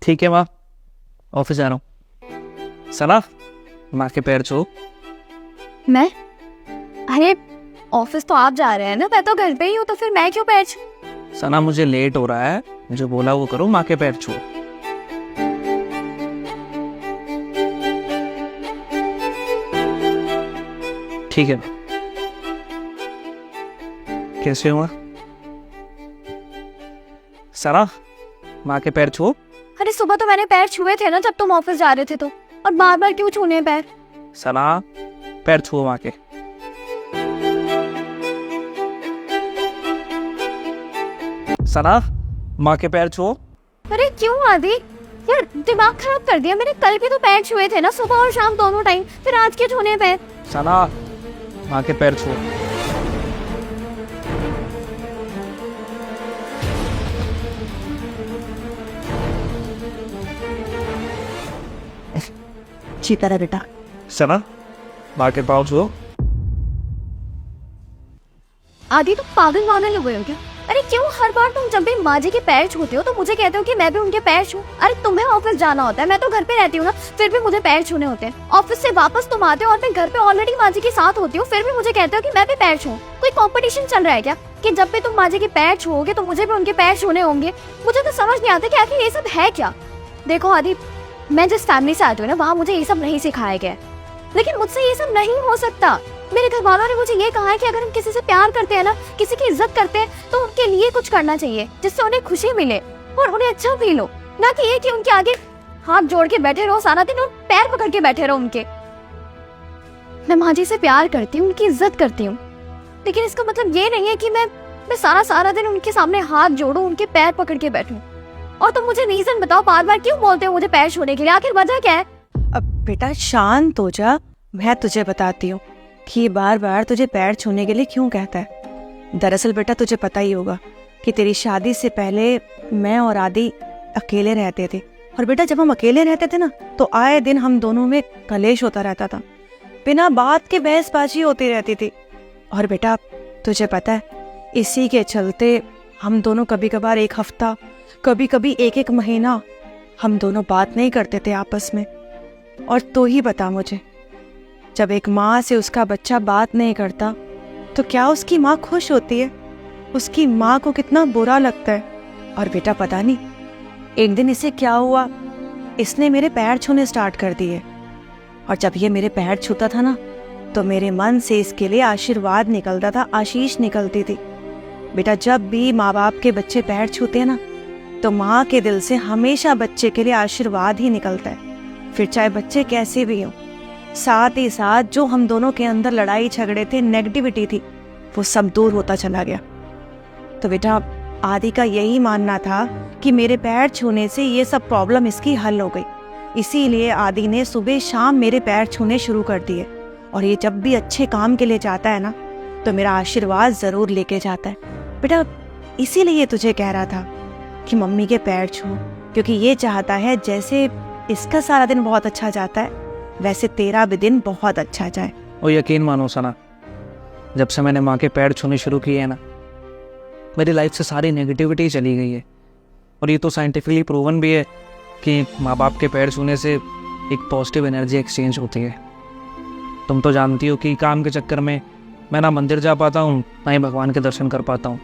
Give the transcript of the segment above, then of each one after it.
ठीक है माँ, ऑफिस जा रहा हूँ। सना, माँ के पैर छू। मैं? अरे ऑफिस तो आप जा रहे हैं ना, मैं तो घर पे ही हूँ, तो फिर मैं क्यों पैर छू? सना मुझे लेट हो रहा है, मुझे बोला वो करो, माँ के पैर छू। ठीक है। कैसे हुआ? सना, माँ के पैर छू। अरे सुबह तो मैंने पैर छुए थे ना जब तुम ऑफिस जा रहे थे, तो और बार बार क्यों छूने हैं पैर? सना, पैर छुओ माँ के। सना, माँ के पैर छुओ। अरे क्यों आदि, यार दिमाग खराब कर दिया मैंने। कल भी तो पैर छुए थे ना, सुबह और शाम दोनों टाइम, फिर आज क्यों छूने हैं पैर? सना, माँ के पैर छुओ। जीता रहा बेटा। सना, माँ के पाँव छुओ। आदि तुम पागल वागल हो गए हो क्या? अरे क्यों हर बार तुम जब भी माँ जी के पैर छूते हो तो मुझे कहते हो कि मैं भी उनके पैर छू? अरे तुम्हें ऑफिस जाना होता है, मैं तो घर पे रहती हूँ ना, फिर भी मुझे पैर छूने होते हैं। ऑफिस से वापस तुम आते हो और मैं घर पे ऑलरेडी माँ जी के साथ होती हूँ, फिर भी मुझे कहते हो कि मैं भी पैर छू। कोई कॉम्पिटिशन चल रहा है क्या कि जब भी तुम माँ जी के पैर छूओगे तो मुझे भी उनके पैर छूने होंगे? मुझे तो समझ नहीं आता कि आखिर ये सब है क्या। देखो आदि, मैं जिस फैमिली से आती हूँ ना, वहाँ मुझे ये सब नहीं सिखाया गया, लेकिन मुझसे ये सब नहीं हो सकता। मेरे घर वालों ने मुझे ये कहा है कि अगर हम किसी से प्यार करते हैं ना, किसी की इज्जत करते हैं, तो उनके लिए कुछ करना चाहिए जिससे उन्हें खुशी मिले और उन्हें अच्छा फील हो, ना कि ये कि उनके आगे हाथ जोड़ के बैठे रहो सारा दिन और पैर पकड़ के बैठे रहो उनके। मैं माँ जी से प्यार करती हूँ, उनकी इज्जत करती हूँ, लेकिन इसका मतलब ये नहीं है कि मैं सारा दिन उनके सामने हाथ जोड़ूं, उनके पैर पकड़ के बैठूं। और तुम मुझे रीजन बताओ, बार बार क्यों बोलते हो मुझे पैर छूने के लिए? आखिर वजह क्या है? अब बेटा शांत हो जा, मैं तुझे बताती हूँ कि ये बार बार तुझे पैर छूने के लिए क्यों कहता है। दरअसल बेटा तुझे पता ही होगा कि तेरी शादी से पहले मैं और आदि अकेले रहते थे, और बेटा जब हम अकेले रहते थे ना तो आए दिन हम दोनों में कलेश होता रहता था, बिना बात के बहसबाजी होती रहती थी। और बेटा तुझे पता है इसी के चलते हम दोनों कभी कभार एक हफ्ता, कभी कभी एक महीना हम दोनों बात नहीं करते थे आपस में। और तो ही बता मुझे, जब एक माँ से उसका बच्चा बात नहीं करता तो क्या उसकी माँ खुश होती है? उसकी माँ को कितना बुरा लगता है। और बेटा पता नहीं एक दिन इसे क्या हुआ, इसने मेरे पैर छूने स्टार्ट कर दिए, और जब ये मेरे पैर छूता था ना तो मेरे मन से इसके लिए आशीर्वाद निकलता था, आशीष निकलती थी। बेटा जब भी माँ बाप के बच्चे पैर छूते हैं ना तो माँ के दिल से हमेशा बच्चे के लिए आशीर्वाद ही निकलता है, फिर चाहे बच्चे कैसे भी हों। साथ ही साथ जो हम दोनों के अंदर लड़ाई झगड़े थे, नेगेटिविटी थी, वो सब दूर होता चला गया। तो बेटा आदि का यही मानना था कि मेरे पैर छूने से ये सब प्रॉब्लम इसकी हल हो गई, इसीलिए आदि ने सुबह शाम मेरे पैर छूने शुरू कर दिए। और ये जब भी अच्छे काम के लिए जाता है ना तो मेरा आशीर्वाद ज़रूर लेके जाता है। बेटा इसीलिए तुझे कह रहा था कि मम्मी के पैर छू, क्योंकि ये चाहता है जैसे इसका सारा दिन बहुत अच्छा जाता है वैसे तेरा भी दिन बहुत अच्छा जाए। और यकीन मानो सना, जब से मैंने माँ के पैर छूने शुरू किए हैं ना, मेरी लाइफ से सारी नेगेटिविटी चली गई है। और ये तो साइंटिफिकली प्रूवन भी है कि माँ बाप के पैर छूने से एक पॉजिटिव एनर्जी एक्सचेंज होती है। तुम तो जानती हो कि काम के चक्कर में मैं ना मंदिर जा पाता हूँ, ना ही भगवान के दर्शन कर पाता हूँ,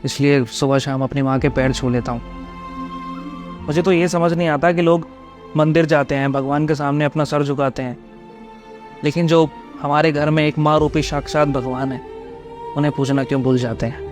इसलिए सुबह शाम अपनी माँ के पैर छू लेता हूँ। मुझे तो ये समझ नहीं आता कि लोग मंदिर जाते हैं, भगवान के सामने अपना सर झुकाते हैं, लेकिन जो हमारे घर में एक माँ रूपी साक्षात भगवान है, उन्हें पूजना क्यों भूल जाते हैं।